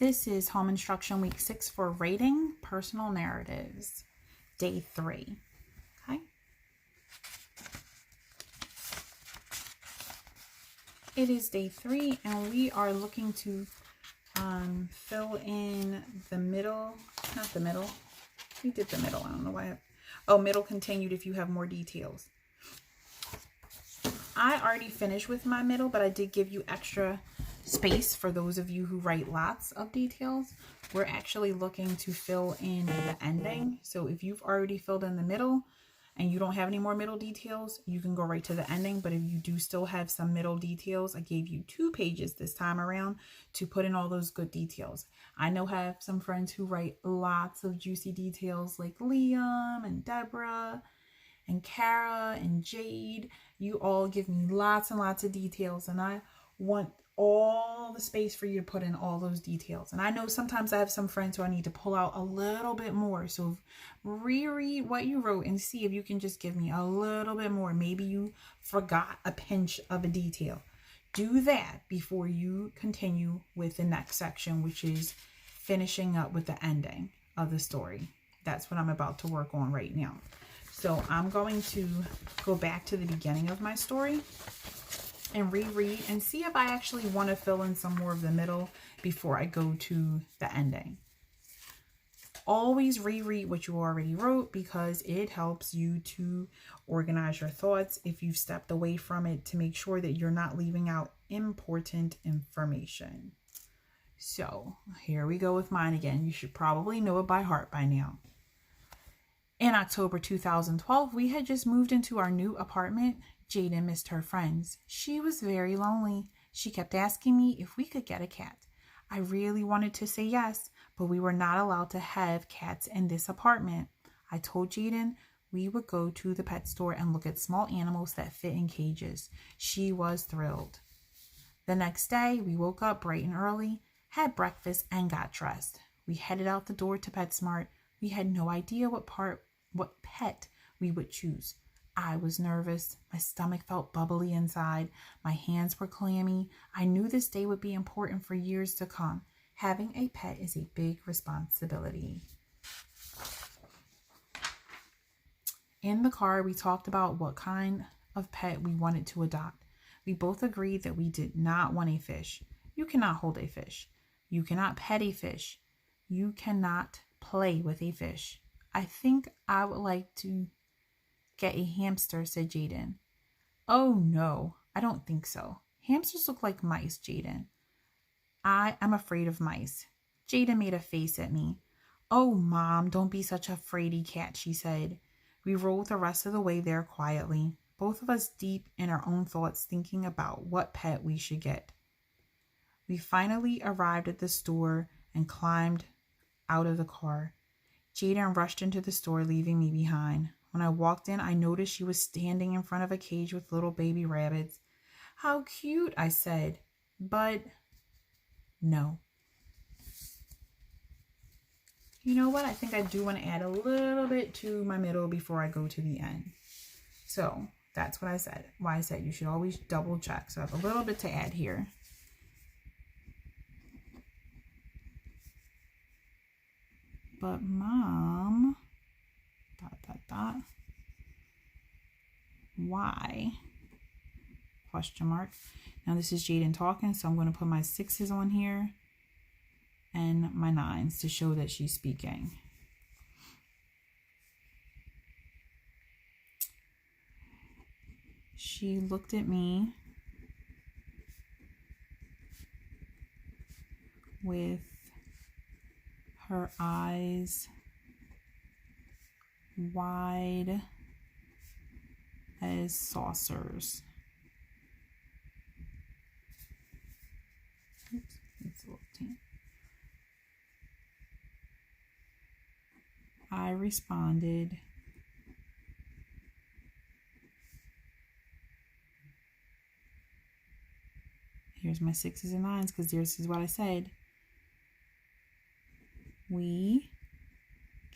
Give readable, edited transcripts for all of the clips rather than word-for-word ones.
This is Home Instruction Week 6 for Writing Personal Narratives, Day 3. Okay. It is Day 3, and we are looking to fill in the middle, not the middle. We did the middle. I don't know why. Middle continued if you have more details. I already finished with my middle, but I did give you extra space for those of you who write lots of details. We're actually looking to fill in the ending. So if you've already filled in the middle and you don't have any more middle details, you can go right to the ending. But if you do still have some middle details, I gave you 2 pages this time around to put in all those good details. I know I have some friends who write lots of juicy details like Liam and Deborah and Kara and Jade. You all give me lots and lots of details, and I want all the space for you to put in all those details. And I know sometimes I have some friends who I need to pull out a little bit more. So reread what you wrote and see if you can just give me a little bit more. Maybe you forgot a pinch of a detail. Do that before you continue with the next section, which is finishing up with the ending of the story. That's what I'm about to work on right now. So I'm going to go back to the beginning of my story and reread and see if I actually want to fill in some more of the middle before I go to the ending. Always reread what you already wrote because it helps you to organize your thoughts if you've stepped away from it, to make sure that you're not leaving out important information. So here we go with mine again. You should probably know it by heart by now. In October 2012, we had just moved into our new apartment. Jaden missed her friends. She was very lonely. She kept asking me if we could get a cat. I really wanted to say yes, but we were not allowed to have cats in this apartment. I told Jaden we would go to the pet store and look at small animals that fit in cages. She was thrilled. The next day, we woke up bright and early, had breakfast, and got dressed. We headed out the door to PetSmart. We had no idea what pet we would choose. I was nervous. My stomach felt bubbly inside. My hands were clammy. I knew this day would be important for years to come. Having a pet is a big responsibility. In the car, we talked about what kind of pet we wanted to adopt. We both agreed that we did not want a fish. You cannot hold a fish. You cannot pet a fish. You cannot play with a fish. I think I would like to get a hamster, said Jaden. Oh no, I don't think so. Hamsters look like mice, Jaden. I am afraid of mice. Jaden made a face at me. Oh, Mom, don't be such a fraidy cat, she said. We rolled the rest of the way there quietly, both of us deep in our own thoughts, thinking about what pet we should get. We finally arrived at the store and climbed out of the car. Jaden rushed into the store, leaving me behind. When I walked in, I noticed she was standing in front of a cage with little baby rabbits. How cute, I said, but no. You know what? I think I do want to add a little bit to my middle before I go to the end. So that's what I said. Why I said you should always double check. So I have a little bit to add here. But Mom, ... why? Question mark. Now this is Jaden talking, so I'm going to put my 6s on here and my 9s to show that she's speaking. She looked at me with her eyes wide as saucers. Oops, it's a little teeny. I responded, here's my 6s and 9s because this is what I said. We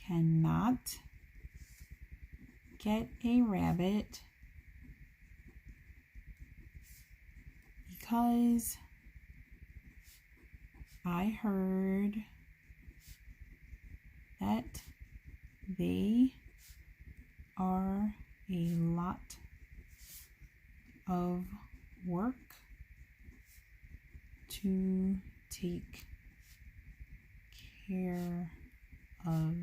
cannot get a rabbit because I heard that they are a lot of work to take care of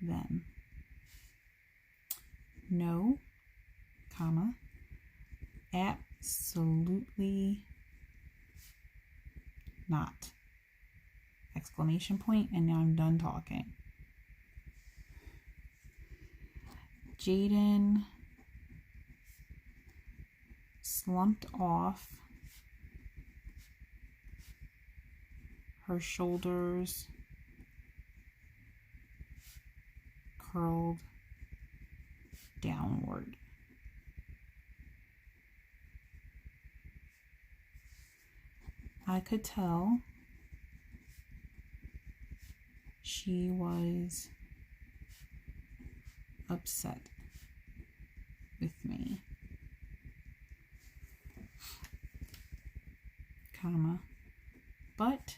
them. No, comma, absolutely not. Exclamation point, and now I'm done talking. Jaden slumped off. Her shoulders curled downward. I could tell she was upset with me, comma, but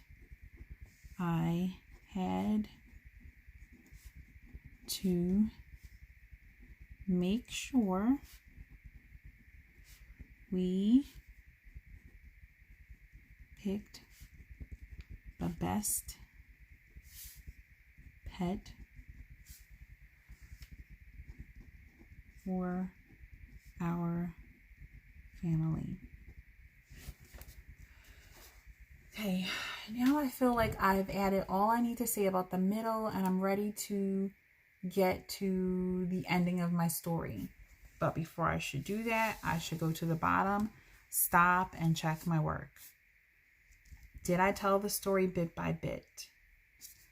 I had to make sure we picked the best pet for our family. Okay, now I feel like I've added all I need to say about the middle, and I'm ready to get to the ending of my story. But before I should do that, I should go to the bottom, stop, and check my work. Did I tell the story bit by bit?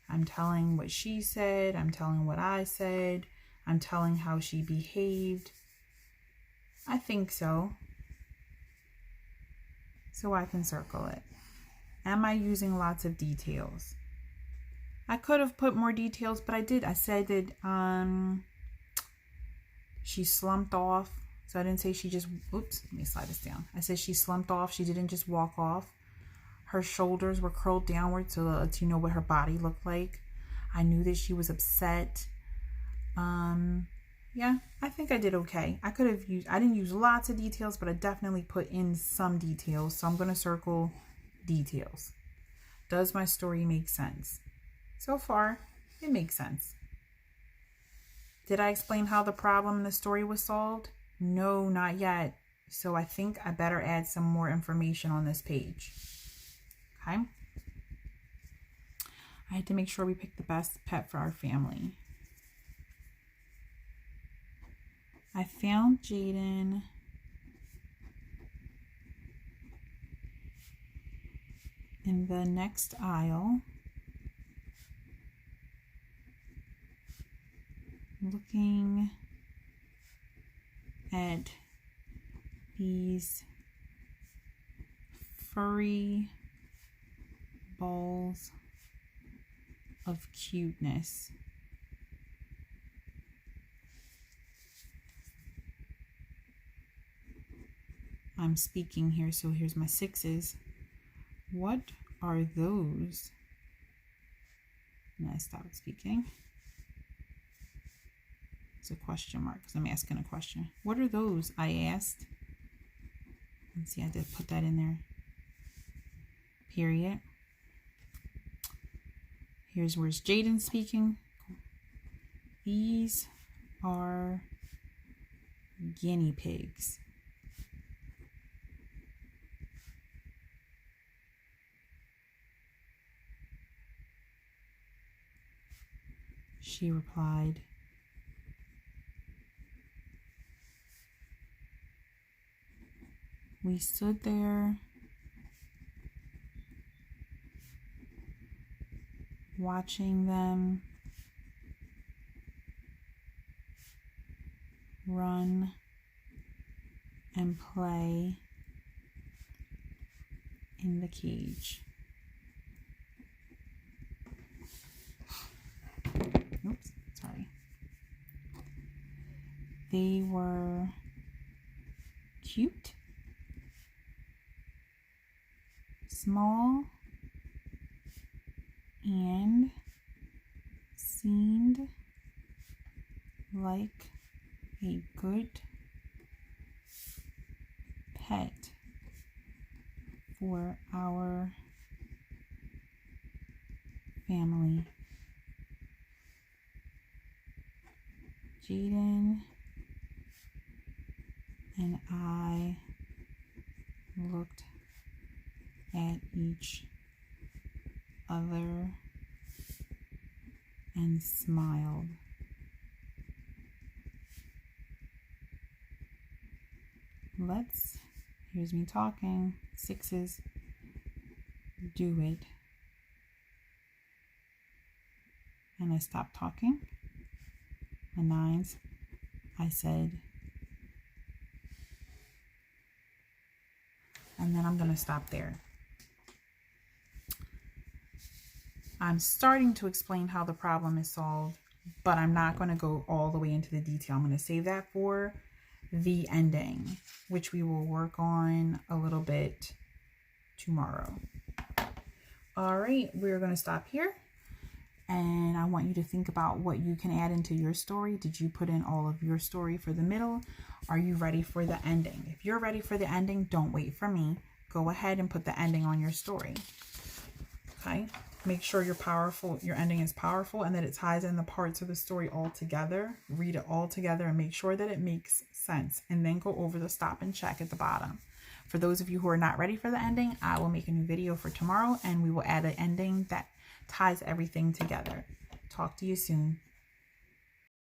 I'm telling what she said. I'm telling what I said. I'm telling how she behaved. I think so. So I can circle it. Am I using lots of details? I could have put more details, but I did. I said that she slumped off. So I didn't say she just, oops, let me slide this down. I said she slumped off. She didn't just walk off. Her shoulders were curled downward so that lets you know what her body looked like. I knew that she was upset. Yeah, I think I did okay. I didn't use lots of details, but I definitely put in some details. So I'm going to circle details. Does my story make sense? So far, it makes sense. Did I explain how the problem in the story was solved? No, not yet. So I think I better add some more information on this page. Okay. I had to make sure we picked the best pet for our family. I found Jaden in the next aisle, looking at these furry balls of cuteness. I'm speaking here, so here's my sixes. What are those? And I stopped speaking. It's a question mark because I'm asking a question. What are those? I asked. Let's see, I did put that in there. Period. Where's Jaden speaking. These are guinea pigs. She replied. We stood there watching them run and play in the cage. Oops, sorry. They were cute, small, and seemed like a good pet for our family. Jaden and I looked at each other and smiled. Here's me talking, 6s, do it. And I stopped talking. The 9s, I said, and then I'm going to stop there. I'm starting to explain how the problem is solved, but I'm not going to go all the way into the detail. I'm going to save that for the ending, which we will work on a little bit tomorrow. All right, we're going to stop here. And I want you to think about what you can add into your story. Did you put in all of your story for the middle? Are you ready for the ending? If you're ready for the ending, don't wait for me. Go ahead and put the ending on your story. Okay? Make sure your ending is powerful and that it ties in the parts of the story all together. Read it all together and make sure that it makes sense. And then go over the stop and check at the bottom. For those of you who are not ready for the ending, I will make a new video for tomorrow and we will add an ending that ties everything together. Talk to you soon.